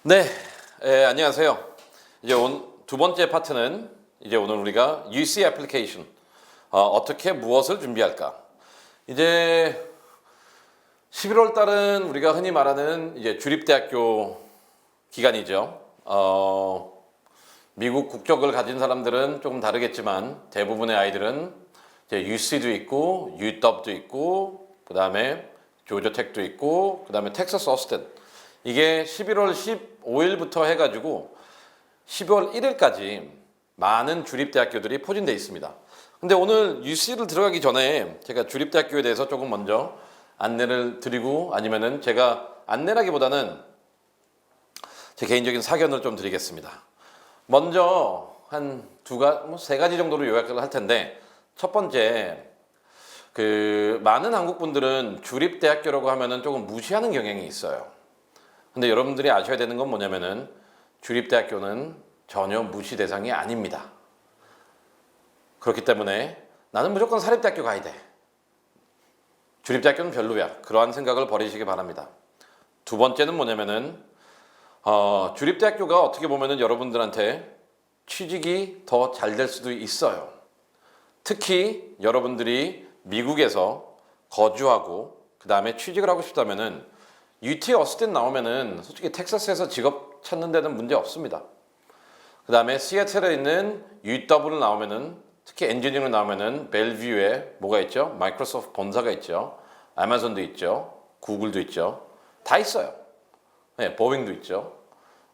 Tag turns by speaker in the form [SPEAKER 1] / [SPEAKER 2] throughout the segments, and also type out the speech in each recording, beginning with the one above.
[SPEAKER 1] 네, 안녕하세요. 이제 두 번째 파트는 이제 오늘 우리가 UC 애플리케이션 어떻게 무엇을 준비할까? 이제 11월 달은 우리가 흔히 말하는 이제 주립대학교 기간이죠. 미국 국적을 가진 사람들은 조금 다르겠지만 대부분의 아이들은 이제 UC도 있고 UW도 있고 그다음에 조지아텍도 있고 그다음에 텍사스 어스틴 이게 11월 15일부터 해가지고 12월 1일까지 많은 주립대학교들이 포진되어 있습니다. 근데 오늘 UC를 들어가기 전에 제가 주립대학교에 대해서 조금 먼저 안내를 드리고 아니면은 제가 안내라기보다는 제 개인적인 사견을 좀 드리겠습니다. 먼저 세 가지 정도로 요약을 할 텐데 첫 번째 많은 한국 분들은 주립대학교라고 하면은 조금 무시하는 경향이 있어요. 근데 여러분들이 아셔야 되는 건 뭐냐면은 주립대학교는 전혀 무시 대상이 아닙니다. 그렇기 때문에 나는 무조건 사립대학교 가야 돼. 주립대학교는 별로야. 그러한 생각을 버리시기 바랍니다. 두 번째는 뭐냐면은 주립대학교가 어떻게 보면은 여러분들한테 취직이 더 잘 될 수도 있어요. 특히 여러분들이 미국에서 거주하고 그 다음에 취직을 하고 싶다면은 UT 어스틴 나오면은 솔직히 텍사스에서 직업 찾는 데는 문제 없습니다. 그 다음에 시애틀에 있는 UW 나오면은 특히 엔지니어링 나오면은 벨뷰에 뭐가 있죠? 마이크로소프트 본사가 있죠. 아마존도 있죠. 구글도 있죠. 다 있어요. 네, 보잉도 있죠.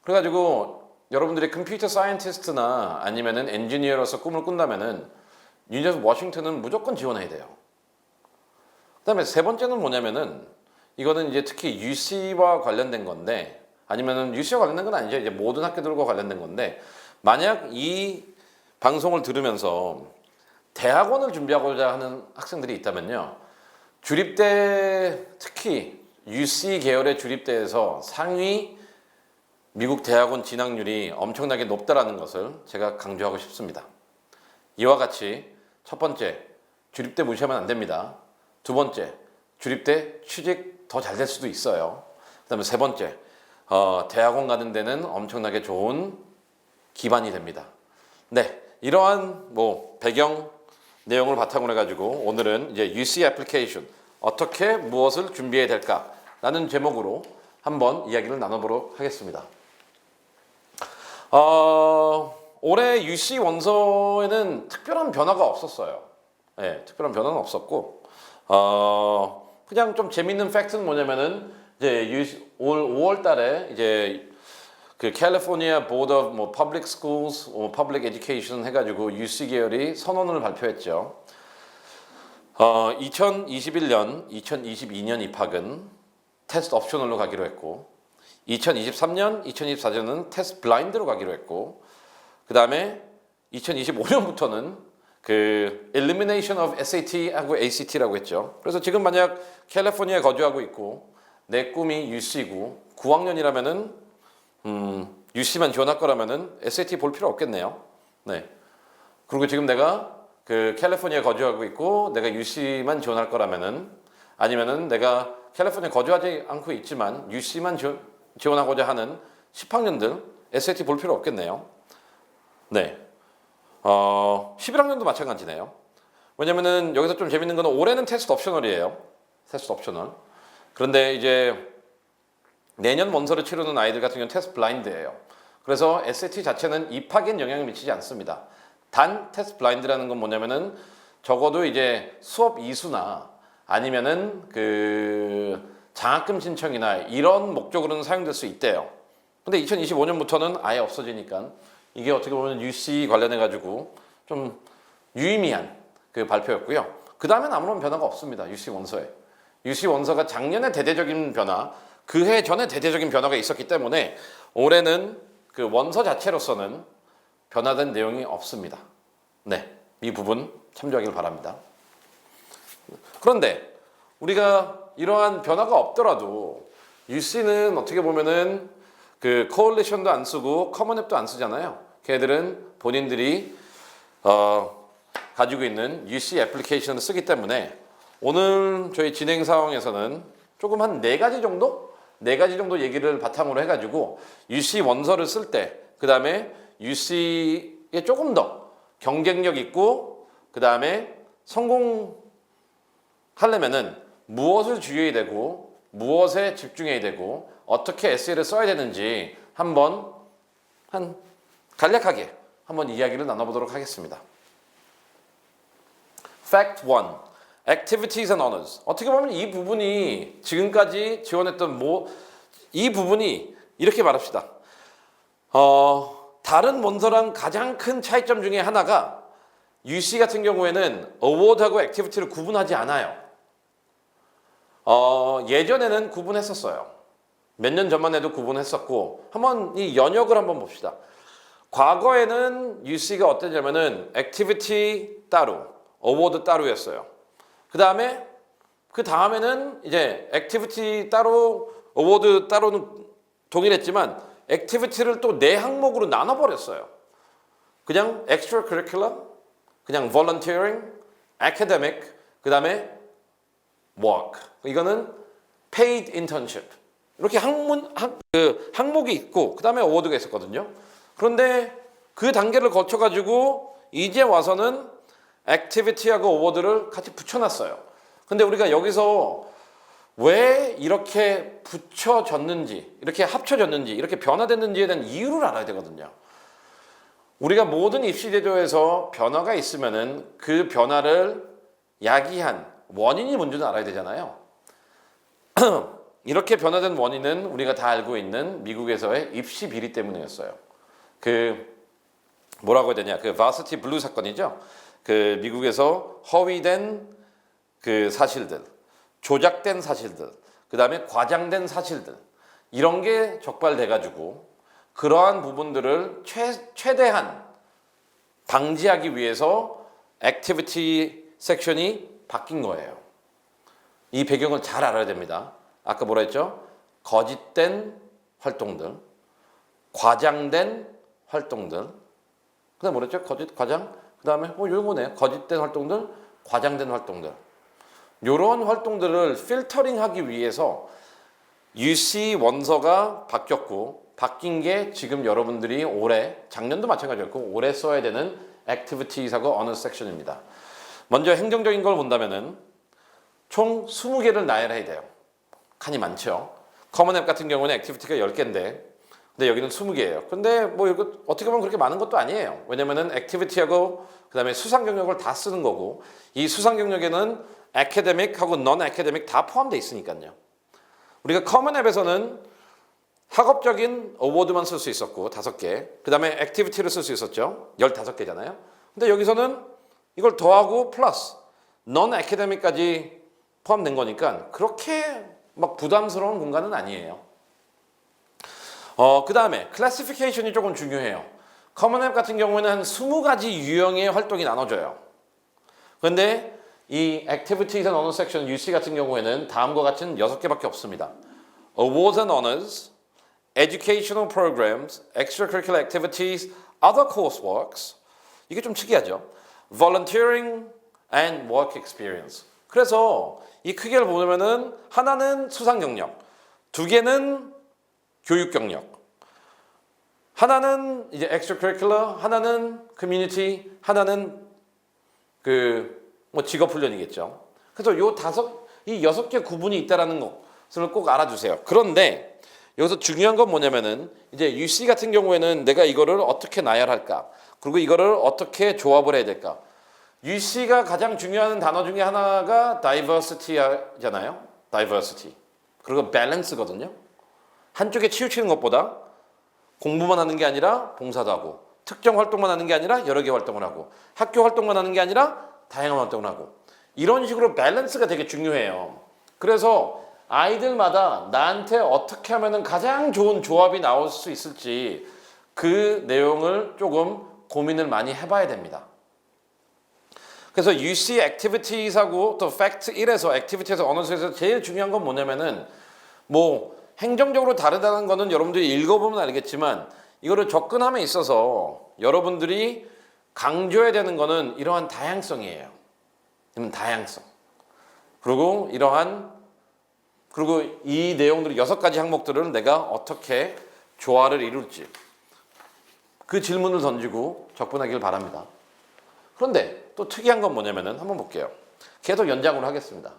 [SPEAKER 1] 그래가지고 여러분들이 컴퓨터 사이언티스트나 아니면은 엔지니어로서 꿈을 꾼다면은 유니버시티 워싱턴은 무조건 지원해야 돼요. 그 다음에 세 번째는 뭐냐면은 이거는 이제 특히 UC와 관련된 건데 아니면은 UC와 관련된 건 아니죠. 이제 모든 학교들과 관련된 건데 만약 이 방송을 들으면서 대학원을 준비하고자 하는 학생들이 있다면요. 주립대 특히 UC 계열의 주립대에서 상위 미국 대학원 진학률이 엄청나게 높다라는 것을 제가 강조하고 싶습니다. 이와 같이 첫 번째, 주립대 무시하면 안 됩니다. 두 번째, 주립대 취직 더 잘 될 수도 있어요. 그 다음에 세 번째, 대학원 가는 데는 엄청나게 좋은 기반이 됩니다. 네, 이러한 배경 내용을 바탕으로 해가지고 오늘은 이제 UC 애플리케이션 어떻게 무엇을 준비해야 될까라는 제목으로 한번 이야기를 나눠보도록 하겠습니다. 올해 UC 원서에는 특별한 변화가 없었어요. 네, 특별한 변화는 없었고 그냥 좀 재밌는 팩트는 뭐냐면은 이제 올 5월 달에 이제 그 캘리포니아 보드 오브 퍼블릭 스쿨스, 퍼블릭 에듀케이션 해가지고 UC 계열이 선언을 발표했죠. 2021년, 2022년 입학은 테스트 옵셔널로 가기로 했고 2023년, 2024년은 테스트 블라인드로 가기로 했고 그 다음에 2025년부터는 elimination of SAT하고 ACT라고 했죠. 그래서 지금 만약 캘리포니아에 거주하고 있고 내 꿈이 UC고 9학년이라면은 UC만 지원할 거라면은 SAT 볼 필요 없겠네요. 네. 그리고 지금 내가 캘리포니아에 거주하고 있고 내가 UC만 지원할 거라면은 아니면은 내가 캘리포니아에 거주하지 않고 있지만 UC만 지원하고자 하는 10학년들 SAT 볼 필요 없겠네요. 네. 11학년도 마찬가지네요. 왜냐면은 여기서 좀 재밌는 건 올해는 테스트 옵셔널이에요. 테스트 옵셔널. 그런데 이제 내년 원서를 치르는 아이들 같은 경우는 테스트 블라인드예요. 그래서 SAT 자체는 입학엔 영향을 미치지 않습니다. 단 테스트 블라인드라는 건 뭐냐면은 적어도 이제 수업 이수나 아니면은 장학금 신청이나 이런 목적으로는 사용될 수 있대요. 근데 2025년부터는 아예 없어지니까 이게 어떻게 보면 UC 관련해가지고 좀 유의미한 발표였고요. 그 다음엔 아무런 변화가 없습니다. UC 원서에. UC 원서가 작년에 대대적인 변화, 그 해 전에 대대적인 변화가 있었기 때문에 올해는 원서 자체로서는 변화된 내용이 없습니다. 네, 이 부분 참조하길 바랍니다. 그런데 우리가 이러한 변화가 없더라도 UC는 어떻게 보면은 코올리션도 안 쓰고 커먼앱도 안 쓰잖아요. 걔들은 본인들이 가지고 있는 UC 애플리케이션을 쓰기 때문에 오늘 저희 진행 상황에서는 조금 한 4가지 정도 네 가지 정도 얘기를 바탕으로 해가지고 UC 원서를 쓸 때, 그 다음에 UC에 조금 더 경쟁력 있고, 그 다음에 성공하려면은 무엇을 주의해야 되고, 무엇에 집중해야 되고, 어떻게 에세이를 써야 되는지 한번 간략하게 한번 이야기를 나눠보도록 하겠습니다. Fact 1. Activities and Honors. 어떻게 보면 이 부분이 지금까지 지원했던 이 부분이 이렇게 말합시다. 다른 원서랑 가장 큰 차이점 중에 하나가 UC 같은 경우에는 어워드하고 액티비티를 구분하지 않아요. 예전에는 구분했었어요. 몇 년 전만 해도 구분했었고, 한번 이 연역을 한번 봅시다. 과거에는 UC가 어땠냐면은 액티비티 따로, 어워드 따로였어요. 그 다음에는 이제 액티비티 따로, 어워드 따로는 동일했지만 액티비티를 또 네 항목으로 나눠버렸어요. 그냥 extra curricular, 그냥 volunteering, academic, 그 다음에 work. 이거는 paid internship. 이렇게 항목이 있고 그 다음에 어워드가 있었거든요. 그런데 그 단계를 거쳐가지고 이제 와서는 액티비티하고 어워드를 같이 붙여놨어요. 근데 우리가 여기서 왜 이렇게 붙여졌는지, 이렇게 합쳐졌는지, 이렇게 변화됐는지에 대한 이유를 알아야 되거든요. 우리가 모든 입시 제도에서 변화가 있으면은 그 변화를 야기한 원인이 뭔지는 알아야 되잖아요. 이렇게 변화된 원인은 우리가 다 알고 있는 미국에서의 입시 비리 때문이었어요. 뭐라고 해야 되냐? 바시티 블루 사건이죠. 미국에서 허위된 사실들, 조작된 사실들, 그 다음에 과장된 사실들, 이런 게 적발돼가지고 그러한 부분들을 최대한 방지하기 위해서 액티비티 섹션이 바뀐 거예요. 이 배경을 잘 알아야 됩니다. 아까 뭐라 했죠? 거짓된 활동들, 과장된 활동들, 그 다음에 뭐라 했죠? 과장, 그 다음에 요거네. 거짓된 활동들, 과장된 활동들. 이런 활동들을 필터링하기 위해서 UC 원서가 바뀌었고, 바뀐 게 지금 여러분들이 작년도 마찬가지였고 올해 써야 되는 Activities하고 Honors 섹션입니다. 먼저 행정적인 걸 본다면은 총 20개를 나열해야 돼요. 칸이 많죠. 커먼 앱 같은 경우는 액티비티가 10개인데 근데 여기는 20개예요. 근데 이거 어떻게 보면 그렇게 많은 것도 아니에요. 왜냐면은 액티비티하고 그다음에 수상 경력을 다 쓰는 거고 이 수상 경력에는 애캐데믹하고 넌 애캐데믹 다 포함되어 있으니까요. 우리가 커먼 앱에서는 학업적인 어워드만 쓸 수 있었고 5개. 그다음에 액티비티를 쓸 수 있었죠. 15개잖아요. 근데 여기서는 이걸 더하고 플러스 넌 애캐데믹까지 포함된 거니까 그렇게 막 부담스러운 공간은 아니에요. 그 다음에 클래시피케이션이 조금 중요해요. 커먼 앱 같은 경우에는 한 20가지 유형의 활동이 나눠져요. 그런데 이 Activities and Honors Section UC 같은 경우에는 다음과 같은 6개밖에 없습니다. Awards and Honors, Educational Programs, Extracurricular Activities, Other Courseworks. 이게 좀 특이하죠. Volunteering and Work Experience. 그래서 이 크기를 보면은 하나는 수상 경력, 2개는 교육 경력, 하나는 이제 extracurricular, 하나는 community, 하나는 직업 훈련이겠죠. 그래서 이 6개 구분이 있다라는 것을 꼭 알아주세요. 그런데 여기서 중요한 건 뭐냐면은 이제 UC 같은 경우에는 내가 이거를 어떻게 나열할까? 그리고 이거를 어떻게 조합을 해야 될까? UC가 가장 중요한 단어 중에 하나가 diversity잖아요. diversity. 그리고 balance거든요. 한쪽에 치우치는 것보다 공부만 하는 게 아니라 봉사도 하고 특정 활동만 하는 게 아니라 여러 개 활동을 하고 학교 활동만 하는 게 아니라 다양한 활동을 하고 이런 식으로 밸런스가 되게 중요해요. 그래서 아이들마다 나한테 어떻게 하면 가장 좋은 조합이 나올 수 있을지 그 내용을 조금 고민을 많이 해봐야 됩니다. 그래서 UC Activities하고 또 Fact 1에서 Activities에서 Honors에서 제일 중요한 건 뭐냐면은 행정적으로 다르다는 거는 여러분들이 읽어보면 알겠지만 이거를 접근함에 있어서 여러분들이 강조해야 되는 거는 이러한 다양성이에요. 다양성. 그리고 이러한 그리고 이 내용들 6가지 항목들을 내가 어떻게 조화를 이룰지 그 질문을 던지고 접근하길 바랍니다. 그런데 또 특이한 건 뭐냐면은 한번 볼게요. 계속 연장으로 하겠습니다.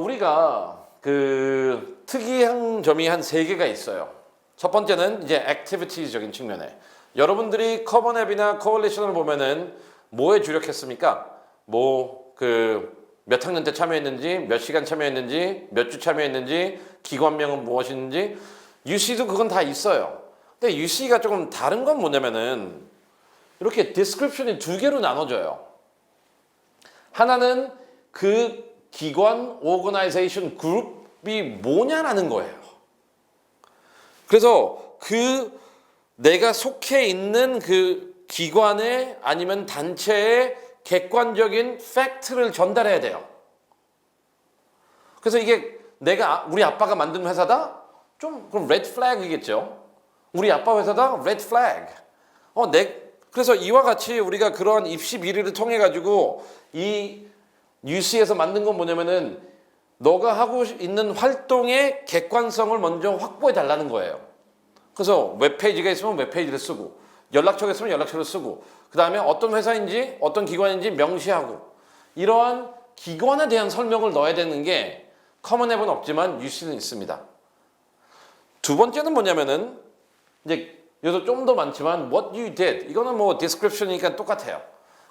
[SPEAKER 1] 우리가 그 특이한 점이 한 3개가 있어요. 첫 번째는 이제 액티비티적인 측면에 여러분들이 커먼 앱이나 코얼리션을 보면은 뭐에 주력했습니까? 뭐 그 몇 학년 때 참여했는지, 몇 시간 참여했는지, 몇 주 참여했는지, 기관명은 무엇인지 UC도 그건 다 있어요. 근데 UC가 조금 다른 건 뭐냐면은 이렇게 디스크립션이 2개로 나눠져요. 하나는 그 기관, 오거나이제이션 그룹이 뭐냐라는 거예요. 그래서 그 내가 속해 있는 그 기관에 아니면 단체에 객관적인 팩트를 전달해야 돼요. 그래서 이게 우리 아빠가 만든 회사다? 좀 그럼 레드 플래그이겠죠. 우리 아빠 회사다? 레드 플래그. 그래서 이와 같이 우리가 그러한 입시 비리를 통해 가지고 이 UC에서 만든 건 뭐냐면은 너가 하고 있는 활동의 객관성을 먼저 확보해 달라는 거예요. 그래서 웹페이지가 있으면 웹페이지를 쓰고 연락처가 있으면 연락처를 쓰고 그 다음에 어떤 회사인지 어떤 기관인지 명시하고 이러한 기관에 대한 설명을 넣어야 되는 게 커먼 앱은 없지만 UC는 있습니다. 두 번째는 뭐냐면은 이제 여기서 좀 더 많지만 what you did 이거는 뭐 description이니까 똑같아요.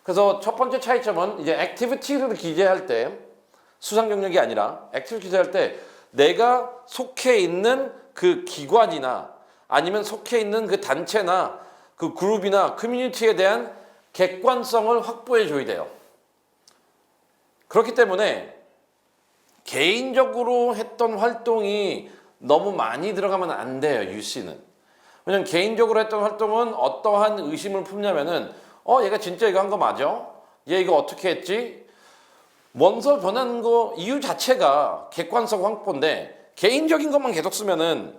[SPEAKER 1] 그래서 첫 번째 차이점은 이제 액티비티를 기재할 때 수상 경력이 아니라 액티비티 기재할 때 내가 속해 있는 그 기관이나 아니면 속해 있는 그 단체나 그 그룹이나 커뮤니티에 대한 객관성을 확보해 줘야 돼요. 그렇기 때문에 개인적으로 했던 활동이 너무 많이 들어가면 안 돼요. UC는. 왜냐면 개인적으로 했던 활동은 어떠한 의심을 품냐면은 얘가 진짜 이거 한 거 맞아? 얘 이거 어떻게 했지? 원서 변한 거 이유 자체가 객관성 확보인데 개인적인 것만 계속 쓰면은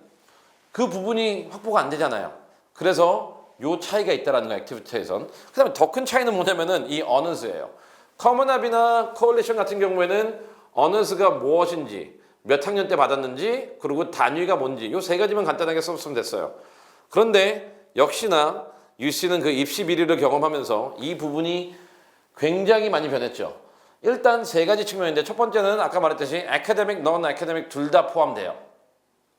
[SPEAKER 1] 그 부분이 확보가 안 되잖아요. 그래서 요 차이가 있다라는 거 액티비티에선. 그 다음에 더 큰 차이는 뭐냐면은 이 어너스예요. 커먼 앱이나 코얼리션 같은 경우에는 어너스가 무엇인지 몇 학년 때 받았는지 그리고 단위가 뭔지 요 3가지만 간단하게 써보면 됐어요. 그런데 역시나 UC는 그 입시 비리를 경험하면서 이 부분이 굉장히 많이 변했죠. 일단 3가지 측면인데 첫 번째는 아까 말했듯이 academic, non-academic 둘 다 포함돼요.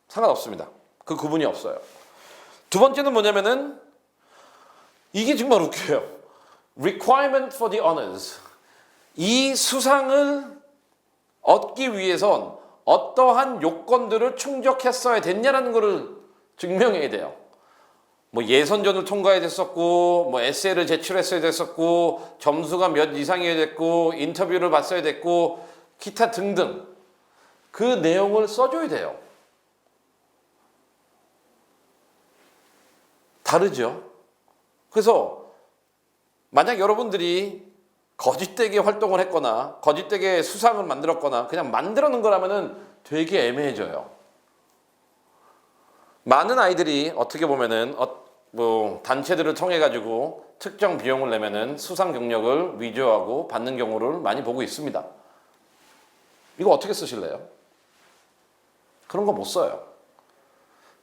[SPEAKER 1] 상관없습니다. 그 구분이 없어요. 두 번째는 뭐냐면은 이게 정말 웃겨요. requirement for the honors. 이 수상을 얻기 위해선 어떠한 요건들을 충족했어야 됐냐라는 것을 증명해야 돼요. 뭐 예선전을 통과해야 됐었고 뭐 에세이를 제출했어야 됐었고 점수가 몇 이상이어야 됐고 인터뷰를 봤어야 됐고 기타 등등 그 내용을 써줘야 돼요. 다르죠. 그래서 만약 여러분들이 거짓되게 활동을 했거나 거짓되게 수상을 만들었거나 그냥 만들어 놓은 거라면은 되게 애매해져요. 많은 아이들이 어떻게 보면은 뭐 단체들을 통해 가지고 특정 비용을 내면은 수상 경력을 위조하고 받는 경우를 많이 보고 있습니다. 이거 어떻게 쓰실래요? 그런 거 못 써요.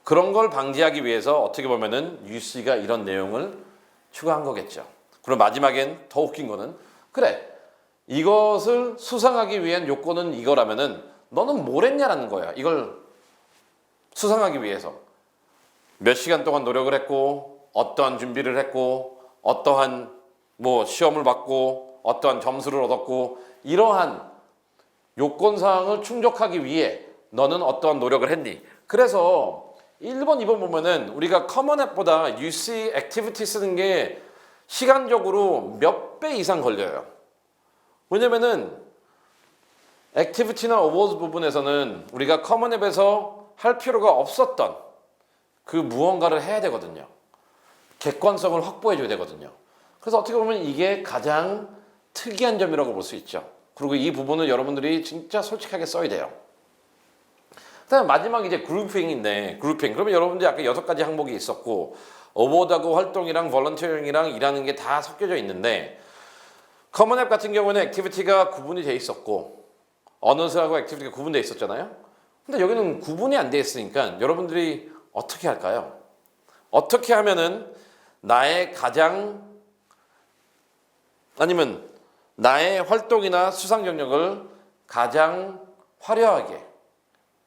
[SPEAKER 1] 그런 걸 방지하기 위해서 어떻게 보면은 UC가 이런 내용을 추가한 거겠죠. 그리고 마지막엔 더 웃긴 거는 그래 이것을 수상하기 위한 요건은 이거라면은 너는 뭘 했냐라는 거야. 이걸 수상하기 위해서 몇 시간 동안 노력을 했고 어떠한 준비를 했고 어떠한 뭐 시험을 받고 어떠한 점수를 얻었고 이러한 요건사항을 충족하기 위해 너는 어떠한 노력을 했니? 그래서 1번, 2번 보면은 우리가 커먼 앱보다 UC 액티비티 쓰는 게 시간적으로 몇 배 이상 걸려요. 왜냐면은 액티비티나 어워즈 부분에서는 우리가 커먼 앱에서 할 필요가 없었던 그 무언가를 해야 되거든요. 객관성을 확보해 줘야 되거든요. 그래서 어떻게 보면 이게 가장 특이한 점이라고 볼 수 있죠. 그리고 이 부분을 여러분들이 진짜 솔직하게 써야 돼요. 그다음에 마지막 이제 그룹핑인데 그러면 여러분들이 아까 6가지 항목이 있었고 어워드하고 활동이랑 volunteering이랑 일하는 게 다 섞여져 있는데 커먼 앱 같은 경우는 액티비티가 구분이 돼 있었고 어너스하고 액티비티가 구분돼 있었잖아요. 근데 여기는 구분이 안 돼 있으니까 여러분들이 어떻게 할까요? 어떻게 하면은 나의 가장 아니면 나의 활동이나 수상 경력을 가장 화려하게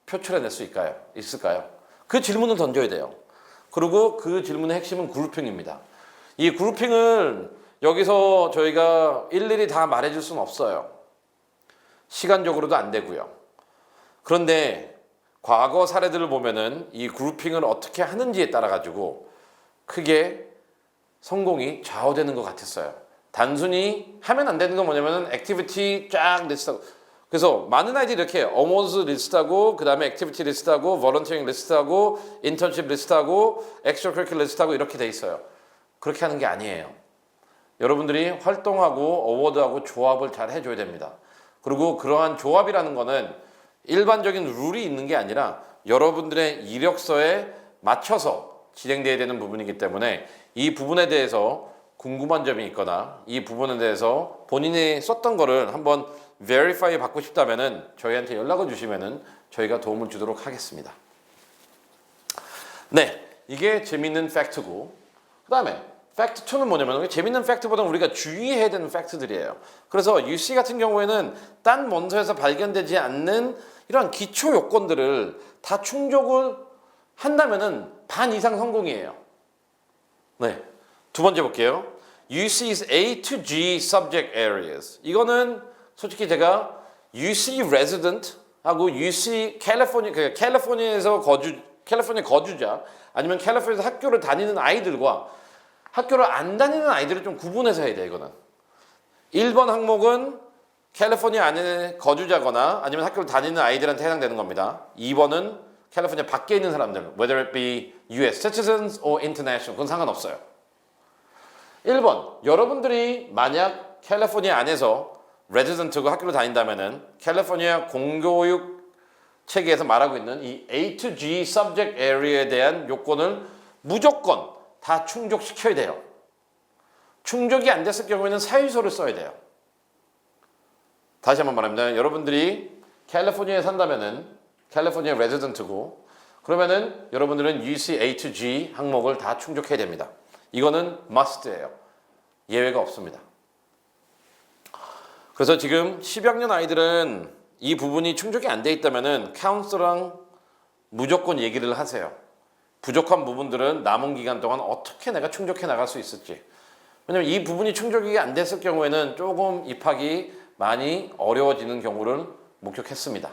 [SPEAKER 1] 표출해낼 수 있을까요? 그 질문을 던져야 돼요. 그리고 그 질문의 핵심은 그룹핑입니다. 이 그룹핑을 여기서 저희가 일일이 다 말해줄 수는 없어요. 시간적으로도 안 되고요. 그런데 과거 사례들을 보면은 이 그룹핑을 어떻게 하는지에 따라 가지고 크게 성공이 좌우되는 것 같았어요. 단순히 하면 안 되는 건 뭐냐면은 액티비티 쫙 리스트하고, 그래서 많은 아이들이 이렇게 어워즈 리스트하고 그 다음에 액티비티 리스트하고 volunteering 리스트하고 인턴십 리스트하고 extracurricular 리스트하고 이렇게 돼 있어요. 그렇게 하는 게 아니에요. 여러분들이 활동하고 어워드하고 조합을 잘 해줘야 됩니다. 그리고 그러한 조합이라는 거는 일반적인 룰이 있는 게 아니라 여러분들의 이력서에 맞춰서 진행돼야 되는 부분이기 때문에 이 부분에 대해서 궁금한 점이 있거나 이 부분에 대해서 본인이 썼던 거를 한번 verify 받고 싶다면은 저희한테 연락을 주시면은 저희가 도움을 주도록 하겠습니다. 네, 이게 재밌는 팩트고, 그 다음에 팩트 2는 뭐냐면 재밌는 팩트보다는 우리가 주의해야 되는 팩트들이에요. 그래서 UC 같은 경우에는 딴 원서에서 발견되지 않는 이런 기초 요건들을 다 충족을 한다면은 반 이상 성공이에요. 네, 두 번째 볼게요. UC's A to G subject areas. 이거는 솔직히 제가 UC resident 하고 UC 캘리포니아에서 캘리포니아 거주자 아니면 캘리포니아에서 학교를 다니는 아이들과 학교를 안 다니는 아이들을 좀 구분해서 해야 돼요. 이거는 1번 항목은 캘리포니아 안에 거주자거나 아니면 학교를 다니는 아이들한테 해당되는 겁니다. 2번은 캘리포니아 밖에 있는 사람들, whether it be US citizens or international, 그건 상관없어요. 1번, 여러분들이 만약 캘리포니아 안에서 레지던트고 학교를 다닌다면은 캘리포니아 공교육 체계에서 말하고 있는 이 A to G subject area에 대한 요건을 무조건 다 충족시켜야 돼요. 충족이 안 됐을 경우에는 사유서를 써야 돼요. 다시 한번 말합니다. 여러분들이 캘리포니아에 산다면은 캘리포니아 레지던트고 그러면은 여러분들은 UC A to G 항목을 다 충족해야 됩니다. 이거는 must예요. 예외가 없습니다. 그래서 지금 10학년 아이들은 이 부분이 충족이 안 돼 있다면은 카운슬러랑 무조건 얘기를 하세요. 부족한 부분들은 남은 기간 동안 어떻게 내가 충족해 나갈 수 있을지. 왜냐면 이 부분이 충족이 안 됐을 경우에는 조금 입학이 많이 어려워지는 경우를 목격했습니다.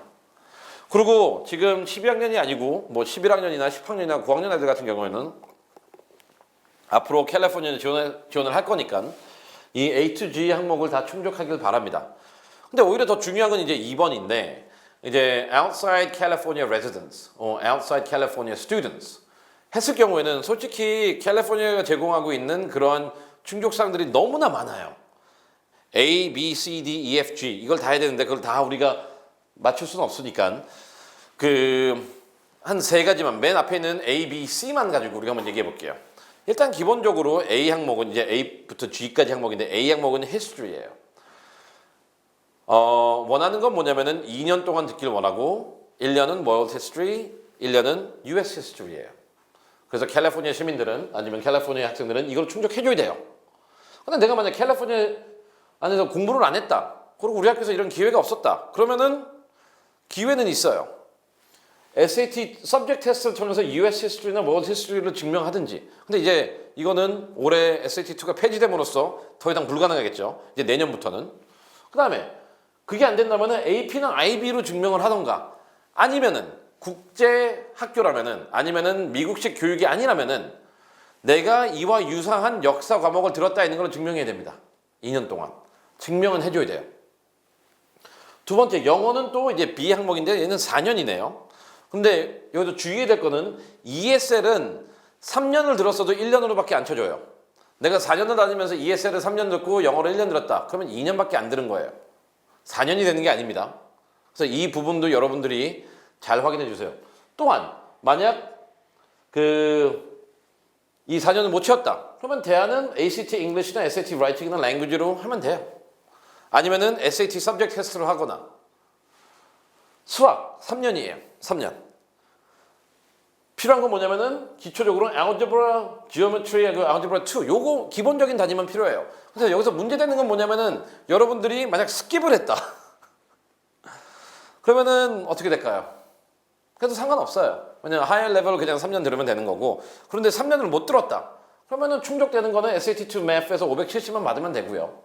[SPEAKER 1] 그리고 지금 12학년이 아니고 뭐 11학년이나 10학년이나 9학년 아이들 같은 경우에는 앞으로 캘리포니아에 지원을 할 거니까 이 A to G 항목을 다 충족하길 바랍니다. 근데 오히려 더 중요한 건 이제 2번인데 이제 outside California residents or outside California students 했을 경우에는 솔직히 캘리포니아가 제공하고 있는 그런 충족사항들이 너무나 많아요. A, B, C, D, E, F, G 이걸 다 해야 되는데 그걸 다 우리가 맞출 수는 없으니까 한 세 가지만 맨 앞에 있는 A, B, C만 가지고 우리가 한번 얘기해 볼게요. 일단 기본적으로 A 항목은 이제 A부터 G까지 항목인데 A 항목은 history예요. 원하는 건 뭐냐면은 2년 동안 듣길 원하고 1년은 world history, 1년은 US history예요. 그래서 캘리포니아 시민들은 아니면 캘리포니아 학생들은 이걸 충족해줘야 돼요. 근데 내가 만약 캘리포니아 안에서 공부를 안 했다. 그리고 우리 학교에서 이런 기회가 없었다. 그러면은 기회는 있어요. SAT subject 테스트를 통해서 US history나 world history를 증명하든지. 근데 이제 이거는 올해 SAT2가 폐지됨으로써 더 이상 불가능하겠죠. 이제 내년부터는. 그 다음에 그게 안 된다면은 AP나 IB로 증명을 하던가 아니면은 국제 학교라면은 아니면은 미국식 교육이 아니라면은 내가 이와 유사한 역사 과목을 들었다 있는 걸 증명해야 됩니다. 2년 동안. 증명은 해줘야 돼요. 두 번째, 영어는 또 이제 B 항목인데 얘는 4년이네요. 근데 여기서 주의해야 될 거는 ESL은 3년을 들었어도 1년으로밖에 안 쳐줘요. 내가 4년을 다니면서 ESL을 3년 듣고 영어를 1년 들었다. 그러면 2년밖에 안 들은 거예요. 4년이 되는 게 아닙니다. 그래서 이 부분도 여러분들이 잘 확인해 주세요. 또한 만약 이 4년을 못 채웠다. 그러면 대안은 ACT English나 SAT Writing이나 Language로 하면 돼요. 아니면은 SAT Subject 테스트를 하거나 수학 3년이에요. 3년. 필요한 건 뭐냐면은 기초적으로 algebra, geometry, algebra 2 요거 기본적인 단위만 필요해요. 그래서 여기서 문제되는 건 뭐냐면은 여러분들이 만약 스킵을 했다. 그러면은 어떻게 될까요? 그래도 상관없어요. 왜냐면 하이어 레벨을 그냥 3년 들으면 되는 거고 그런데 3년을 못 들었다. 그러면은 충족되는 거는 SAT2 Math에서 570만 받으면 되고요.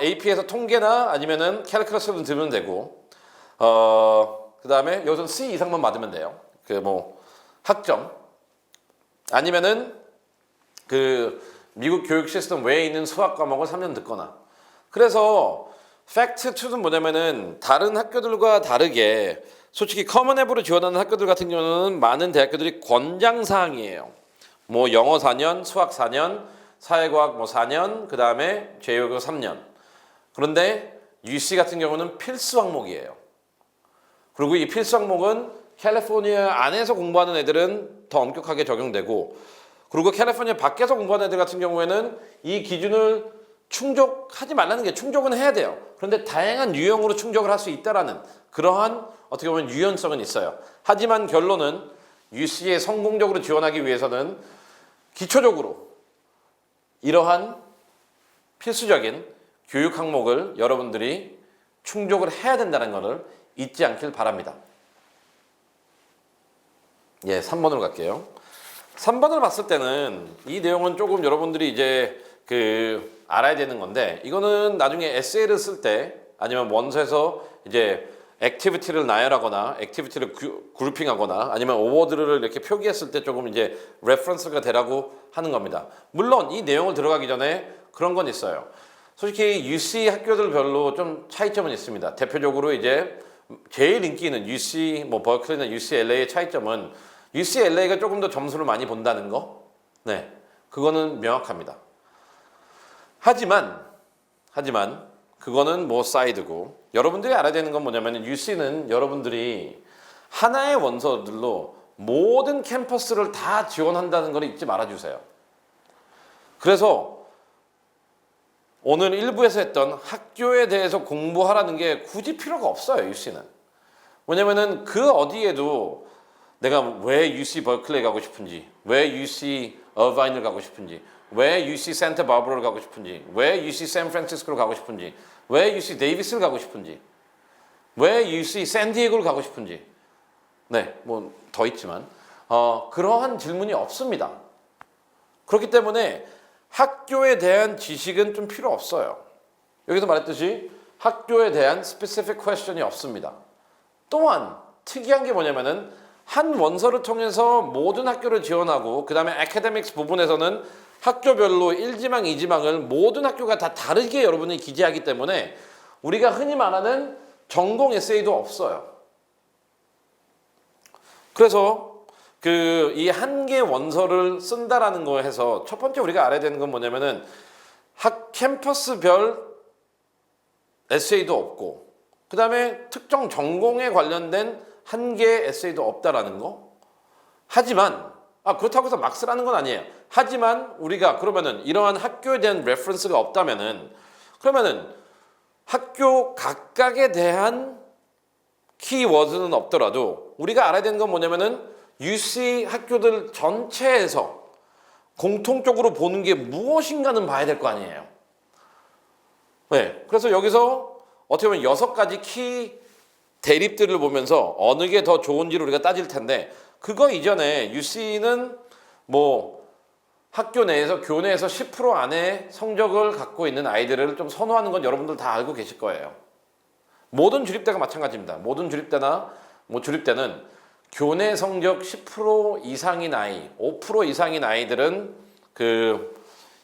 [SPEAKER 1] AP에서 통계나 아니면은 캘리큘러스를 들으면 되고 그 다음에 여기서는 C 이상만 받으면 돼요. 그 뭐 학점 아니면은 그 미국 교육 시스템 외에 있는 수학 과목을 3년 듣거나 그래서 팩트 2는 뭐냐면은 다른 학교들과 다르게 솔직히 커먼 앱으로 지원하는 학교들 같은 경우는 많은 대학교들이 권장 사항이에요. 뭐 영어 4년, 수학 4년, 사회과학 뭐 4년, 그 다음에 제외고 3년. 그런데 UC 같은 경우는 필수 항목이에요. 그리고 이 필수 항목은 캘리포니아 안에서 공부하는 애들은 더 엄격하게 적용되고 그리고 캘리포니아 밖에서 공부하는 애들 같은 경우에는 이 기준을 충족하지 말라는 게 충족은 해야 돼요. 그런데 다양한 유형으로 충족을 할 수 있다라는 그러한 어떻게 보면 유연성은 있어요. 하지만 결론은 UC에 성공적으로 지원하기 위해서는 기초적으로 이러한 필수적인 교육 항목을 여러분들이 충족을 해야 된다는 것을 잊지 않길 바랍니다. 예, 3번으로 갈게요. 3번을 봤을 때는 이 내용은 조금 여러분들이 이제 알아야 되는 건데 이거는 나중에 에세이를 쓸 때 아니면 원서에서 이제 액티비티를 나열하거나 액티비티를 그룹핑하거나 아니면 오버드를 이렇게 표기했을 때 조금 이제 레퍼런스가 되라고 하는 겁니다. 물론 이 내용을 들어가기 전에 그런 건 있어요. 솔직히 UC 학교들별로 좀 차이점은 있습니다. 대표적으로 이제 제일 인기 있는 UC, 뭐 버클리나 UCLA의 차이점은 UCLA가 조금 더 점수를 많이 본다는 거, 네, 그거는 명확합니다. 하지만 그거는 뭐 사이드고 여러분들이 알아야 되는 건 뭐냐면 UC는 여러분들이 하나의 원서들로 모든 캠퍼스를 다 지원한다는 걸 잊지 말아주세요. 그래서 오늘 1부에서 했던 학교에 대해서 공부하라는 게 굳이 필요가 없어요. UC는. 왜냐면은 그 어디에도 내가 왜 UC 버클리 가고 싶은지, 왜 UC 어바인을 가고 싶은지, 왜 UC 산타 바브라를 가고 싶은지, 왜 UC 샌프란시스코를 가고 싶은지, 왜 UC 데이비스를 가고 싶은지, 왜 UC 샌디에고를 가고 싶은지, 네, 뭐 더 있지만 그러한 질문이 없습니다. 그렇기 때문에 학교에 대한 지식은 좀 필요 없어요. 여기서 말했듯이 학교에 대한 specific question이 없습니다. 또한 특이한 게 뭐냐면은 한 원서를 통해서 모든 학교를 지원하고 그 다음에 academics 부분에서는 학교별로 1지망, 2지망을 모든 학교가 다 다르게 여러분이 기재하기 때문에 우리가 흔히 말하는 전공 에세이도 없어요. 그래서 이 한 개 원서를 쓴다라는 거에서 첫 번째 우리가 알아야 되는 건 뭐냐면은 캠퍼스별 에세이도 없고 그 다음에 특정 전공에 관련된 한 개의 에세이도 없다라는 거. 하지만 그렇다고 해서 막 쓰라는 건 아니에요. 하지만 우리가 그러면은 이러한 학교에 대한 레퍼런스가 없다면은 그러면은 학교 각각에 대한 키워드는 없더라도 우리가 알아야 되는 건 뭐냐면은 UC 학교들 전체에서 공통적으로 보는 게 무엇인가는 봐야 될 거 아니에요. 네, 그래서 여기서 어떻게 보면 6가지 키 대립들을 보면서 어느 게 더 좋은지를 우리가 따질 텐데 그거 이전에 UC는 뭐 학교 내에서 교내에서 10% 안에 성적을 갖고 있는 아이들을 좀 선호하는 건 여러분들 다 알고 계실 거예요. 모든 주립대가 마찬가지입니다. 모든 주립대나 뭐 주립대는 교내 성적 10% 이상인 아이, 5% 이상인 아이들은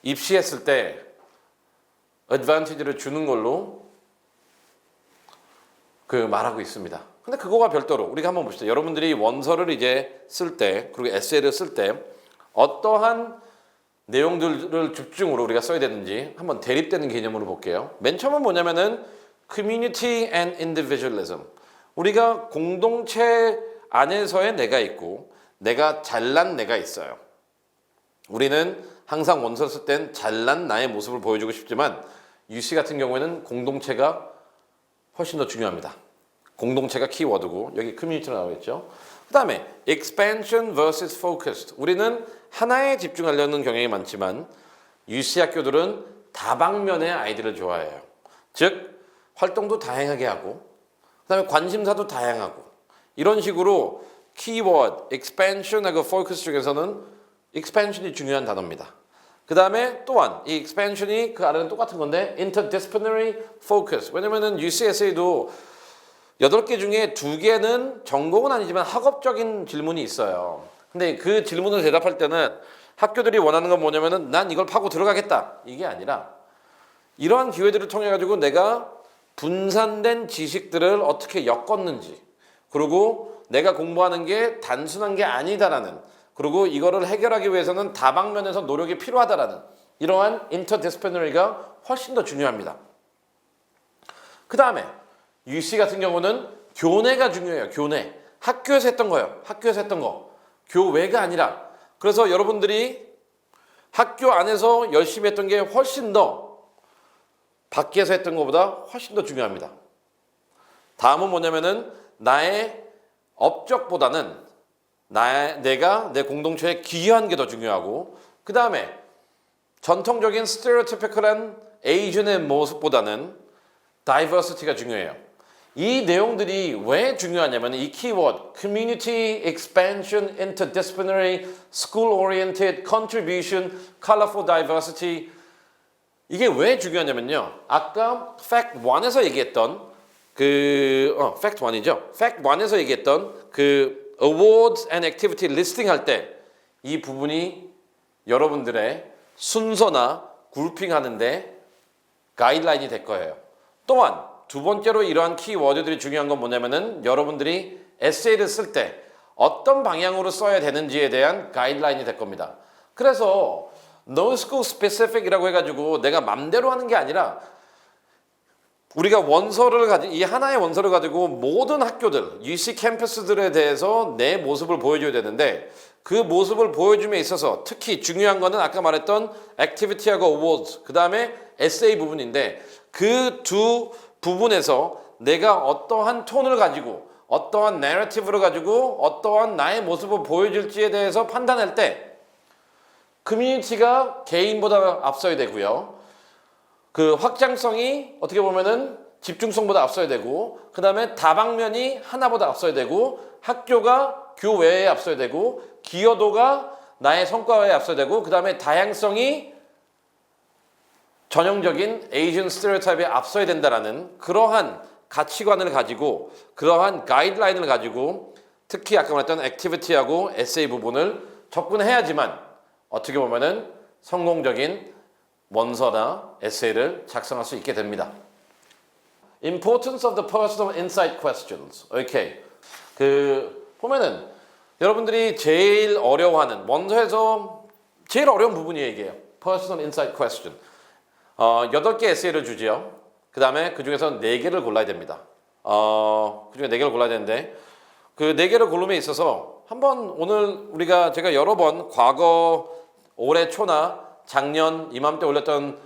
[SPEAKER 1] 입시했을 때 어드밴티지를 주는 걸로 말하고 있습니다. 근데 그거와 별도로 우리가 한번 봅시다. 여러분들이 원서를 이제 쓸 때 그리고 에세이를 쓸 때 어떠한 내용들을 집중으로 우리가 써야 되는지 한번 대립되는 개념으로 볼게요. 맨 처음은 뭐냐면은 community and individualism. 우리가 공동체 안에서의 내가 있고 내가 잘난 내가 있어요. 우리는 항상 원서 쓸 땐 잘난 나의 모습을 보여주고 싶지만 UC 같은 경우에는 공동체가 훨씬 더 중요합니다. 공동체가 키워드고 여기 커뮤니티로 나오겠죠. 그 다음에 expansion versus focused. 우리는 하나에 집중하려는 경향이 많지만 UC 학교들은 다방면의 아이들을 좋아해요. 즉 활동도 다양하게 하고 그 다음에 관심사도 다양하고 이런 식으로 키워드, expansion하고 focus 중에서는 expansion이 중요한 단어입니다. 그 다음에 또한 이 expansion이 그 아래는 똑같은 건데 interdisciplinary focus. 왜냐면은 UCSA도 8개 중에 2개는 전공은 아니지만 학업적인 질문이 있어요. 근데 그 질문을 대답할 때는 학교들이 원하는 건 뭐냐면은 난 이걸 파고 들어가겠다. 이게 아니라 이러한 기회들을 통해 가지고 내가 분산된 지식들을 어떻게 엮었는지 그리고 내가 공부하는 게 단순한 게 아니다라는 그리고 이거를 해결하기 위해서는 다방면에서 노력이 필요하다라는 이러한 인터디스플리너리가 훨씬 더 중요합니다. 그 다음에 UC 같은 경우는 교내가 중요해요. 교내. 학교에서 했던 거예요. 학교에서 했던 거. 교외가 아니라. 그래서 여러분들이 학교 안에서 열심히 했던 게 훨씬 더 밖에서 했던 것보다 훨씬 더 중요합니다. 다음은 뭐냐면은 나의 업적보다는 내가 내 공동체에 기여한 게 더 중요하고 그 다음에 전통적인 스테레오티피컬한 에이전의 모습보다는 다이버시티가 중요해요. 이 내용들이 왜 중요하냐면 이 키워드 Community Expansion, Interdisciplinary, School-Oriented, Contribution, Colorful Diversity 이게 왜 중요하냐면요. 아까 Fact 1에서 얘기했던 Fact 1이죠. Fact 1에서 얘기했던 그 Awards and Activity Listing 할 때 이 부분이 여러분들의 순서나 그룹핑하는데 가이드라인이 될 거예요. 또한 두 번째로 이러한 키워드들이 중요한 건 뭐냐면은 여러분들이 에세이를 쓸 때 어떤 방향으로 써야 되는지에 대한 가이드라인이 될 겁니다. 그래서 No School Specific이라고 해가지고 내가 맘대로 하는 게 아니라 우리가 원서를 가지고 이 하나의 원서를 가지고 모든 학교들, UC 캠퍼스들에 대해서 내 모습을 보여줘야 되는데 그 모습을 보여줌에 있어서 특히 중요한 거는 아까 말했던 액티비티하고 어워드 그 다음에 에세이 부분인데 그 두 부분에서 내가 어떠한 톤을 가지고 어떠한 내러티브를 가지고 어떠한 나의 모습을 보여줄지에 대해서 판단할 때 커뮤니티가 개인보다 앞서야 되고요. 그 확장성이 어떻게 보면은 집중성보다 앞서야 되고 그 다음에 다방면이 하나보다 앞서야 되고 학교가 교외에 앞서야 되고 기여도가 나의 성과에 앞서야 되고 그 다음에 다양성이 전형적인 에이전 스테레오타입에 앞서야 된다라는 그러한 가치관을 가지고 그러한 가이드라인을 가지고 특히 아까 말했던 액티비티하고 에세이 부분을 접근해야지만 어떻게 보면은 성공적인 원서나 에세이를 작성할 수 있게 됩니다. Importance of the personal insight questions. 오케이. 보면은 여러분들이 제일 어려워하는 원서에서 제일 어려운 부분이 얘기해요. Personal insight question. 8개 에세이를 주지요. 그 다음에 그 중에서 4개를 골라야 됩니다. 그 중에 4개를 골라야 되는데 그 4개를 고름에 있어서 한번 오늘 제가 여러 번 과거 올해 초나 작년 이맘때 올렸던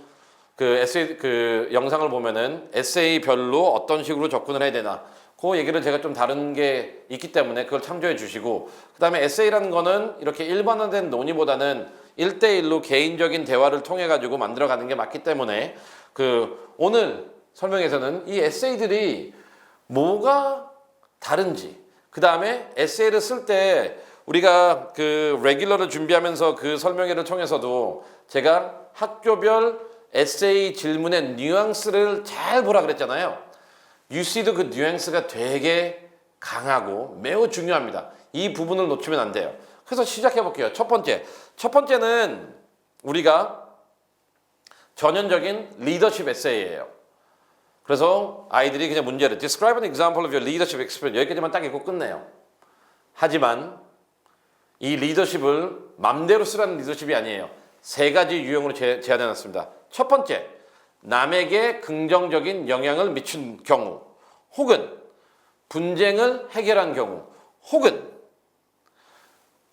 [SPEAKER 1] 그 에세이 그 영상을 보면은 에세이별로 어떤 식으로 접근을 해야 되나 그 얘기를 제가 좀 다른 게 있기 때문에 그걸 참조해 주시고 그 다음에 에세이라는 거는 이렇게 일반화된 논의보다는 1대1로 개인적인 대화를 통해 가지고 만들어가는 게 맞기 때문에 오늘 설명에서는 이 에세이들이 뭐가 다른지 그 다음에 에세이를 쓸 때 우리가 레귤러를 준비하면서 그 설명회를 통해서도 제가 학교별 에세이 질문의 뉘앙스를 잘 보라 그랬잖아요. UC도 그 뉘앙스가 되게 강하고 매우 중요합니다. 이 부분을 놓치면 안 돼요. 그래서 시작해 볼게요. 첫 번째는 우리가 전형적인 리더십 에세이예요. 그래서 아이들이 그냥 문제를 Describe an example of your leadership experience 여기까지만 딱 읽고 끝내요. 하지만 이 리더십을 맘대로 쓰라는 리더십이 아니에요. 3가지 유형으로 제안해 놨습니다. 첫 번째, 남에게 긍정적인 영향을 미친 경우 혹은 분쟁을 해결한 경우 혹은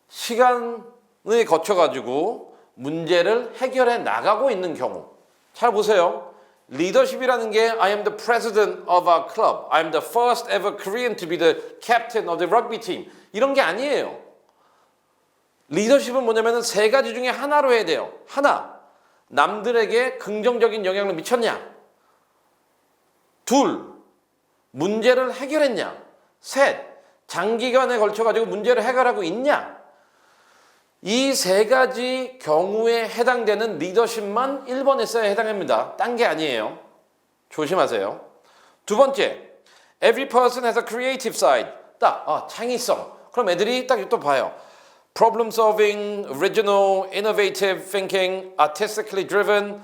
[SPEAKER 1] 시간을 거쳐가지고 문제를 해결해 나가고 있는 경우 잘 보세요. 리더십이라는 게 I am the president of our club. I am the first ever Korean to be the captain of the rugby team. 이런 게 아니에요. 리더십은 뭐냐면은 세 가지 중에 하나로 해야 돼요. 하나, 남들에게 긍정적인 영향을 미쳤냐? 둘, 문제를 해결했냐? 셋, 장기간에 걸쳐가지고 문제를 해결하고 있냐? 이 세 가지 경우에 해당되는 리더십만 1번 에서에 해당합니다. 딴 게 아니에요. 조심하세요. 두 번째, every person has a creative side. 딱, 창의성. 그럼 애들이 딱 또 봐요. Problem solving, original, innovative thinking, artistically driven,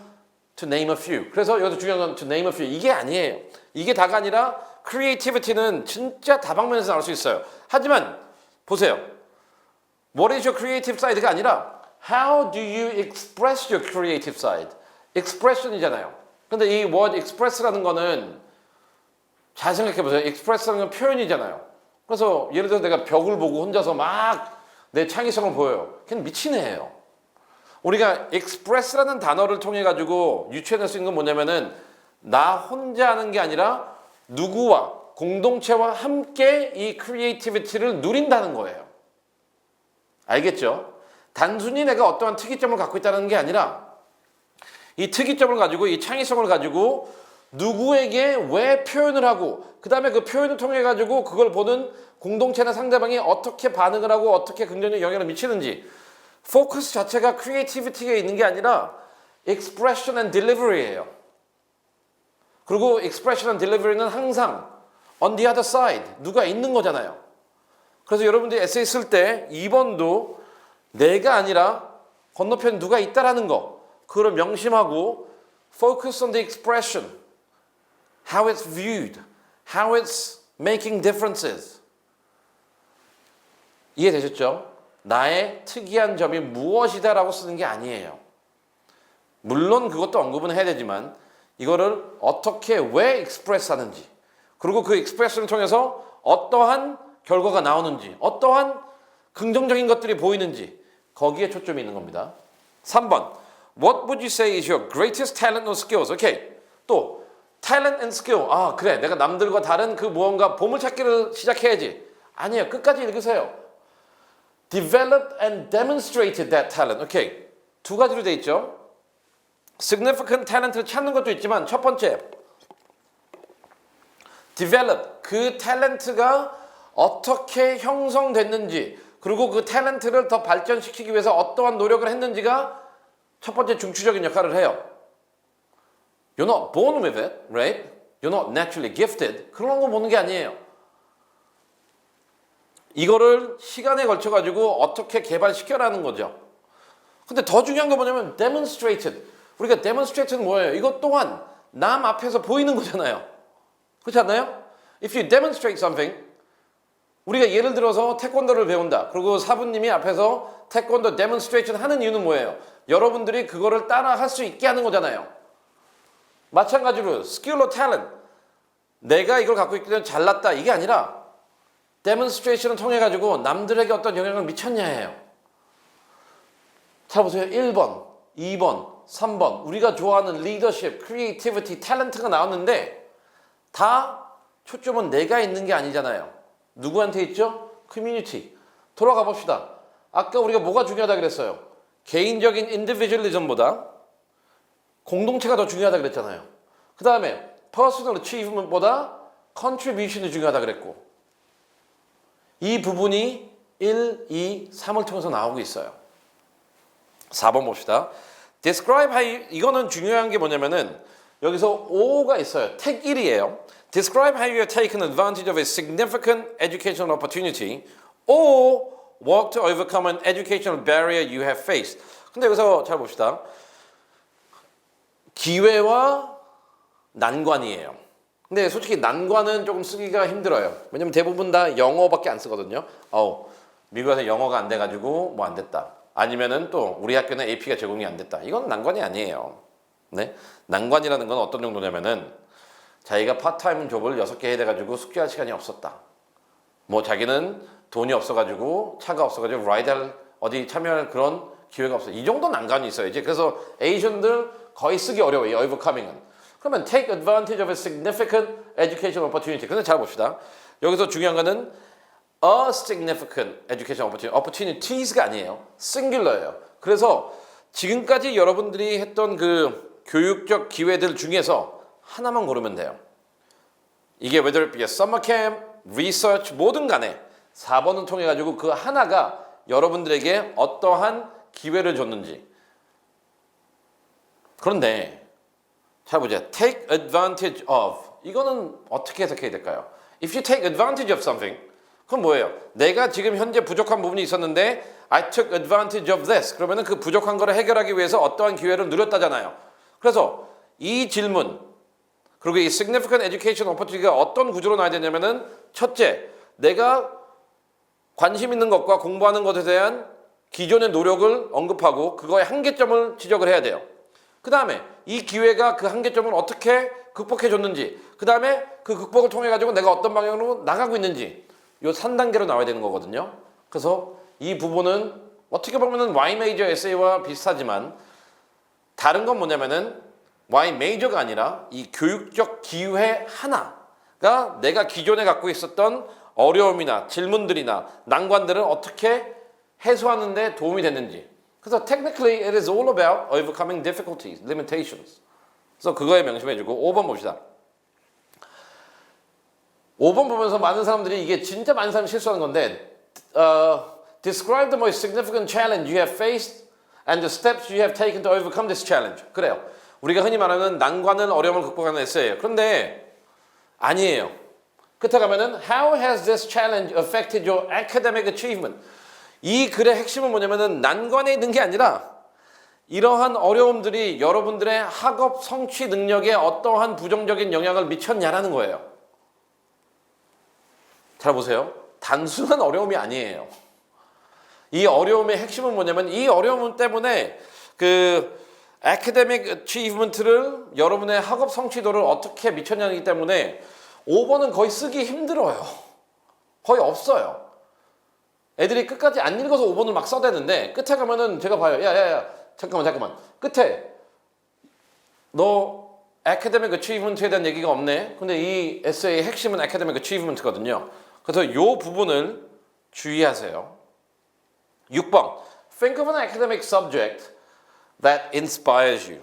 [SPEAKER 1] to name a few. 그래서 여기서 중요한 건 to name a few. 이게 아니에요. 이게 다가 아니라 creativity는 진짜 다방면에서 나올 수 있어요. 하지만 보세요. What is your creative side가 아니라 how do you express your creative side? expression이잖아요. 근데 이 word express라는 거는 잘 생각해 보세요. express라는 건 표현이잖아요. 그래서 예를 들어서 내가 벽을 보고 혼자서 막 내 창의성을 보여요. 걔는 미친 애예요. 우리가 express라는 단어를 통해 가지고 유추해낼 수 있는 건 뭐냐면은 나 혼자 하는 게 아니라 누구와 공동체와 함께 이 creativity를 누린다는 거예요. 알겠죠? 단순히 내가 어떠한 특이점을 갖고 있다는 게 아니라 이 특이점을 가지고 이 창의성을 가지고 누구에게 왜 표현을 하고 그 다음에 그 표현을 통해 가지고 그걸 보는 공동체나 상대방이 어떻게 반응을 하고 어떻게 긍정적 영향을 미치는지 포커스 자체가 크리에이티비티가 있는 게 아니라 expression and delivery예요. 그리고 expression and delivery는 항상 on the other side 누가 있는 거잖아요. 그래서 여러분들이 에세이 쓸 때 2번도 내가 아니라 건너편 누가 있다라는 거 그걸 명심하고 focus on the expression, how it's viewed, how it's making differences. 이해되셨죠? 나의 특이한 점이 무엇이다라고 쓰는 게 아니에요. 물론 그것도 언급은 해야 되지만 이거를 어떻게 왜 express 하는지 그리고 그 express를 통해서 어떠한 결과가 나오는지 어떠한 긍정적인 것들이 보이는지 거기에 초점이 있는 겁니다. 3번 What would you say is your greatest talent or skills? 오케이. 또 talent and skill. 그래. 내가 남들과 다른 그 무언가 보물찾기를 시작해야지. 아니에요. 끝까지 읽으세요. Developed and demonstrated that talent. 오케이. 두 가지로 돼 있죠. significant talent를 찾는 것도 있지만 첫 번째 develop 그 탤런트가 어떻게 형성됐는지 그리고 그 탤런트를 더 발전시키기 위해서 어떠한 노력을 했는지가 첫 번째 중추적인 역할을 해요. You're not born with it, right? You're not naturally gifted. 그런 거 보는 게 아니에요. 이거를 시간에 걸쳐가지고 어떻게 개발시켜라는 거죠. 근데 더 중요한 거 뭐냐면 demonstrated. 우리가 demonstrate는 뭐예요? 이것 또한 남 앞에서 보이는 거잖아요. 그렇지 않나요? If you demonstrate something, 우리가 예를 들어서 태권도를 배운다. 그리고 사부님이 앞에서 태권도 demonstration 하는 이유는 뭐예요? 여러분들이 그거를 따라 할 수 있게 하는 거잖아요. 마찬가지로 skill or talent. 내가 이걸 갖고 있기 때문에 잘났다. 이게 아니라 demonstration을 통해 가지고 남들에게 어떤 영향을 미쳤냐예요. 자 보세요. 1번, 2번, 3번. 우리가 좋아하는 리더십, creativity, 탤런트가 나왔는데 다 초점은 내가 있는 게 아니잖아요. 누구한테 있죠? 커뮤니티. 돌아가 봅시다. 아까 우리가 뭐가 중요하다 그랬어요? 개인적인 인디비주얼리즘보다 공동체가 더 중요하다 그랬잖아요. 그 다음에 퍼스널 어치이브먼트보다 컨트리뷰션이 중요하다 그랬고 이 부분이 1, 2, 3을 통해서 나오고 있어요. 4번 봅시다. Describe how you, 이거는 중요한 게 뭐냐면은 여기서 O가 있어요. 택 1이에요. Describe how you have taken advantage of a significant educational opportunity or work to overcome an educational barrier you have faced. 근데 여기서 잘 봅시다. 기회와 난관이에요. 근데 솔직히 난관은 조금 쓰기가 힘들어요. 왜냐면 대부분 다 영어밖에 안 쓰거든요. 미국에서 영어가 안 돼가지고 뭐 안 됐다. 아니면은 또 우리 학교는 AP가 제공이 안 됐다. 이건 난관이 아니에요. 네? 난관이라는 건 어떤 정도냐면은 자기가 파트타임 잡을 6개 해야 돼가지고 숙제할 시간이 없었다. 뭐 자기는 돈이 없어가지고 차가 없어가지고 라이드할 어디 참여할 그런 기회가 없어. 이 정도 난관이 있어야지. 그래서 에이전들 거의 쓰기 어려워요. overcoming은. 그러면 take advantage of a significant educational opportunity. 근데 잘 봅시다. 여기서 중요한 거는 a significant educational opportunity. opportunities가 아니에요. singular예요. 그래서 지금까지 여러분들이 했던 그 교육적 기회들 중에서 하나만 고르면 돼요. 이게 whether it be a summer camp, research, 뭐든 간에 4번을 통해 가지고 그 하나가 여러분들에게 어떠한 기회를 줬는지. 그런데 잘 보자. take advantage of. 이거는 어떻게 해석해야 될까요? If you take advantage of something, 그럼 뭐예요? 내가 지금 현재 부족한 부분이 있었는데 I took advantage of this. 그러면은 그 부족한 거를 해결하기 위해서 어떠한 기회를 누렸다잖아요. 그래서 이 질문 그리고 이 significant education opportunity가 어떤 구조로 나와야 되냐면은 첫째, 내가 관심 있는 것과 공부하는 것에 대한 기존의 노력을 언급하고 그거의 한계점을 지적을 해야 돼요. 그 다음에 이 기회가 그 한계점을 어떻게 극복해 줬는지, 그 다음에 그 극복을 통해 가지고 내가 어떤 방향으로 나가고 있는지, 요 3단계로 나와야 되는 거거든요. 그래서 이 부분은 어떻게 보면은 Y 메이저 에세이와 비슷하지만 다른 건 뭐냐면은 Y 메이저가 아니라 이 교육적 기회 하나가 내가 기존에 갖고 있었던 어려움이나 질문들이나 난관들을 어떻게 해소하는 데 도움이 됐는지. 그래서 technically it is all about overcoming difficulties, limitations. 그래서 그거에 명심해주고 5번 봅시다. 5번 보면서 많은 사람들이 이게 진짜 많은 사람이 실수하는 건데 describe the most significant challenge you have faced and the steps you have taken to overcome this challenge. 그래요. 우리가 흔히 말하는 난관은 어려움을 극복하는 에세이예요. 그런데 아니에요. 끝에 가면은 How has this challenge affected your academic achievement? 이 글의 핵심은 뭐냐면은 난관에 있는 게 아니라 이러한 어려움들이 여러분들의 학업 성취 능력에 어떠한 부정적인 영향을 미쳤냐라는 거예요. 잘 보세요. 단순한 어려움이 아니에요. 이 어려움의 핵심은 뭐냐면 이 어려움 때문에 그 academic achievement를 여러분의 학업 성취도를 어떻게 미쳤냐기 때문에 5번은 거의 쓰기 힘들어요. 거의 없어요. 애들이 끝까지 안 읽어서 5번을 막 써대는데 끝에 가면은 제가 봐요. 야야야 잠깐만 끝에 너 academic achievement에 대한 얘기가 없네. 근데 이 에세이의 핵심은 academic achievement거든요. 그래서 이 부분을 주의하세요. 6번 Think of an academic subject that inspires you.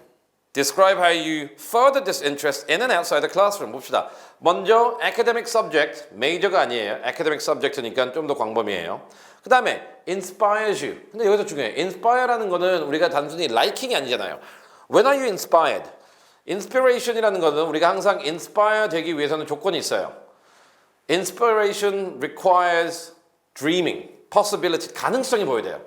[SPEAKER 1] Describe how you further this interest in and outside the classroom. 봅시다. 먼저 academic subject, major가 아니에요. academic subject니까 좀 더 광범위해요. 그 다음에 inspires you. 근데 여기서 중요해요. inspire라는 거는 우리가 단순히 liking이 아니잖아요. When are you inspired? inspiration이라는 거는 우리가 항상 inspire 되기 위해서는 조건이 있어요. Inspiration requires dreaming, possibility, 가능성이 보여야 돼요.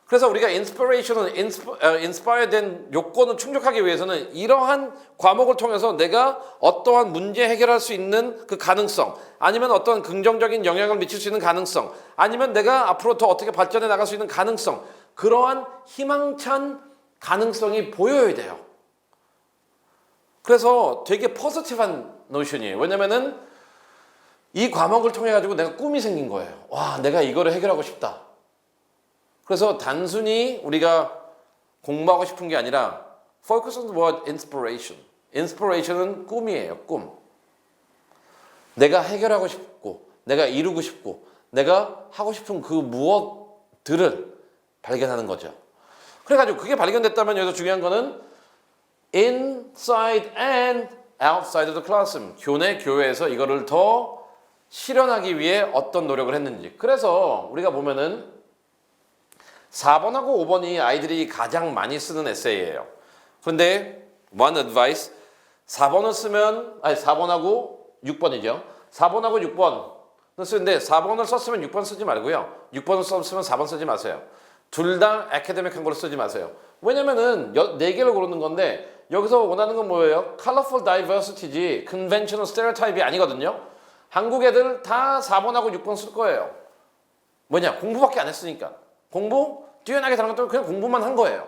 [SPEAKER 1] 그래서 우리가 inspiration은 inspire 된 요건을 충족하기 위해서는 이러한 과목을 통해서 내가 어떠한 문제 해결할 수 있는 그 가능성, 아니면 어떤 긍정적인 영향을 미칠 수 있는 가능성, 아니면 내가 앞으로 더 어떻게 발전해 나갈 수 있는 가능성, 그러한 희망찬 가능성이 보여야 돼요. 그래서 되게 포지티브한 노션이에요. 왜냐면은 이 과목을 통해 가지고 내가 꿈이 생긴 거예요. 와, 내가 이거를 해결하고 싶다. 그래서 단순히 우리가 공부하고 싶은 게 아니라 focus on the word inspiration. inspiration은 꿈이에요. 꿈. 내가 해결하고 싶고 내가 이루고 싶고 내가 하고 싶은 그 무엇들을 발견하는 거죠. 그래가지고 그게 발견됐다면 여기서 중요한 거는 inside and outside of the classroom. 교내, 교회에서 이거를 더 실현하기 위해 어떤 노력을 했는지. 그래서 우리가 보면은 4번하고 5번이 아이들이 가장 많이 쓰는 에세이예요. 그런데 one advice 4번을 쓰면 4번하고 6번이죠. 4번하고 6번을 쓰는데 4번을 썼으면 6번 쓰지 말고요. 6번을 썼으면 4번 쓰지 마세요. 둘 다 애카데믹한 걸로 쓰지 마세요. 왜냐면은 4개를 고르는 건데 여기서 원하는 건 뭐예요? Colorful diversity지 conventional stereotype이 아니거든요. 한국 애들 다 4번하고 6번 쓸 거예요. 뭐냐? 공부밖에 안 했으니까. 공부 뛰어나게 잘한 것도 그냥 공부만 한 거예요.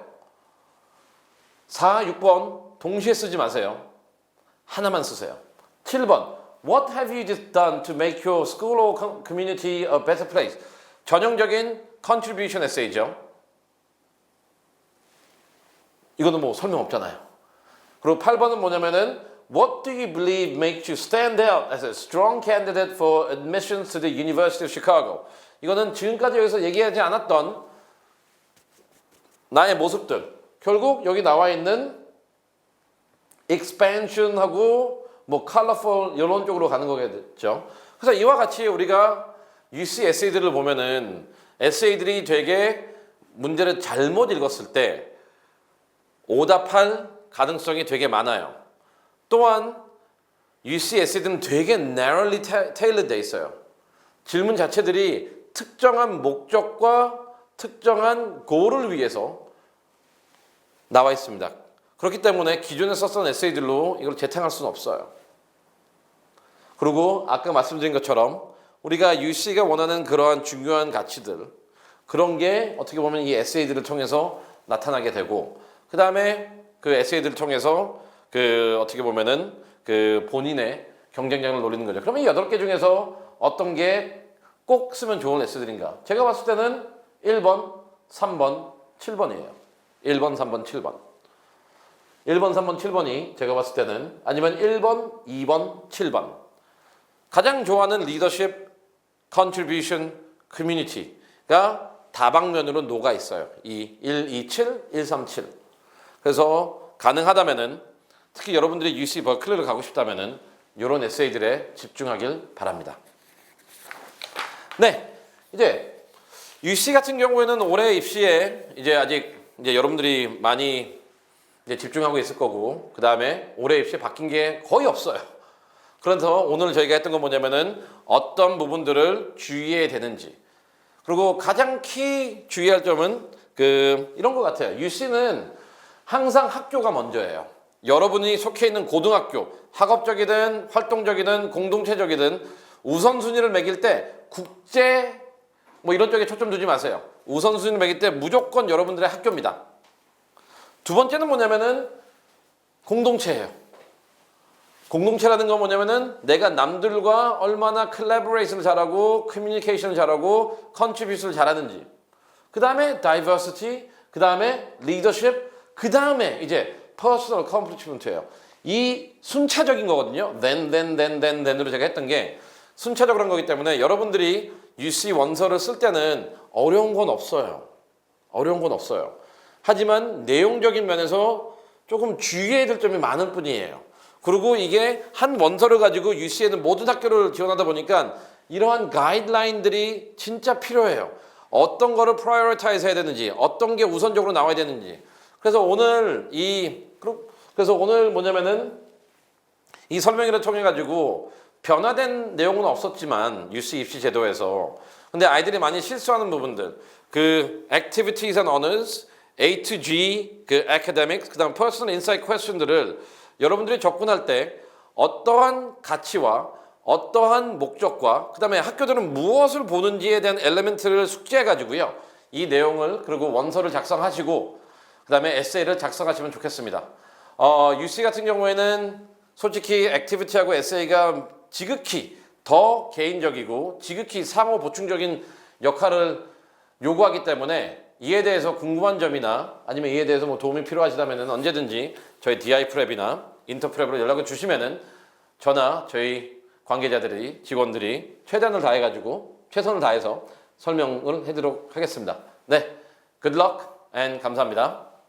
[SPEAKER 1] 4, 6번 동시에 쓰지 마세요. 하나만 쓰세요. 7번 What have you just done to make your school or community a better place? 전형적인 contribution 에세이죠. 이거는 뭐 설명 없잖아요. 그리고 8번은 뭐냐면은 What do you believe makes you stand out as a strong candidate for admissions to the University of Chicago? 이거는 지금까지 여기서 얘기하지 않았던 나의 모습들. 결국 여기 나와 있는 expansion하고 뭐 colorful 이런 쪽으로 가는 거겠죠. 그래서 이와 같이 우리가 UC 에세이들을 보면은 에세이들이 되게 문제를 잘못 읽었을 때 오답할 가능성이 되게 많아요. 또한 UC 에세이들은 되게 narrowly tailored 돼 있어요. 질문 자체들이 특정한 목적과 특정한 goal을 위해서 나와 있습니다. 그렇기 때문에 기존에 썼던 에세이들로 이걸 재탕할 수는 없어요. 그리고 아까 말씀드린 것처럼 우리가 UC가 원하는 그러한 중요한 가치들 그런 게 어떻게 보면 이 에세이들을 통해서 나타나게 되고 그 다음에 그 에세이들을 통해서 그 어떻게 보면은 그 본인의 경쟁력을 노리는 거죠. 그러면 이 8개 중에서 어떤 게 꼭 쓰면 좋은 에세이들인가? 제가 봤을 때는 1번, 3번, 7번이에요. 1번, 3번, 7번. 1번, 3번, 7번이 제가 봤을 때는 아니면 1번, 2번, 7번. 가장 좋아하는 리더십, 컨트리뷰션, 커뮤니티가 다방면으로 녹아 있어요. 이 1, 2, 7, 1, 3, 7. 그래서 가능하다면은 특히 여러분들이 UC 버클리를 가고 싶다면은 이런 에세이들에 집중하길 바랍니다. 네, 이제 UC 같은 경우에는 올해 입시에 이제 아직 이제 여러분들이 많이 이제 집중하고 있을 거고 그 다음에 올해 입시에 바뀐 게 거의 없어요. 그래서 오늘 저희가 했던 건 뭐냐면은 어떤 부분들을 주의해야 되는지 그리고 가장 주의할 점은 이런 것 같아요. UC는 항상 학교가 먼저예요. 여러분이 속해 있는 고등학교, 학업적이든 활동적이든 공동체적이든 우선순위를 매길 때 국제 뭐 이런 쪽에 초점 두지 마세요. 우선순위를 매길 때 무조건 여러분들의 학교입니다. 두 번째는 뭐냐면은 공동체예요. 공동체라는 건 뭐냐면은 내가 남들과 얼마나 콜라보레이션을 잘하고 커뮤니케이션을 잘하고 컨트리뷰션을 잘하는지 그 다음에 다이버시티 그 다음에 리더십 그 다음에 이제 퍼스널 컴플리먼트예요. 이 순차적인 거거든요. then으로 제가 했던 게 순차적으로 한 거기 때문에 여러분들이 UC 원서를 쓸 때는 어려운 건 없어요. 어려운 건 없어요. 하지만 내용적인 면에서 조금 주의해야 될 점이 많을 뿐이에요. 그리고 이게 한 원서를 가지고 UC에는 모든 학교를 지원하다 보니까 이러한 가이드라인들이 진짜 필요해요. 어떤 거를 프라이어타이즈 해야 되는지, 어떤 게 우선적으로 나와야 되는지. 그래서 오늘 뭐냐면은 이 설명회를 통해 가지고 변화된 내용은 없었지만 UC 입시 제도에서 근데 아이들이 많이 실수하는 부분들 Activities and Honors, A to G, Academics, 그다음 Personal Insight Question들을 여러분들이 접근할 때 어떠한 가치와 어떠한 목적과 그다음에 학교들은 무엇을 보는지에 대한 엘리멘트를 숙지해 가지고요. 이 내용을 그리고 원서를 작성하시고 그다음에 에세이를 작성하시면 좋겠습니다. UC 같은 경우에는 솔직히 액티비티하고 에세이가 지극히 더 개인적이고 지극히 상호 보충적인 역할을 요구하기 때문에 이에 대해서 궁금한 점이나 아니면 이에 대해서 뭐 도움이 필요하시다면 언제든지 저희 DI프랩이나 인터프랩으로 연락을 주시면은 저나 저희 관계자들이 직원들이 최선을 다해가지고 최선을 다해서 설명을 해드리도록 하겠습니다. 네, good luck and 감사합니다.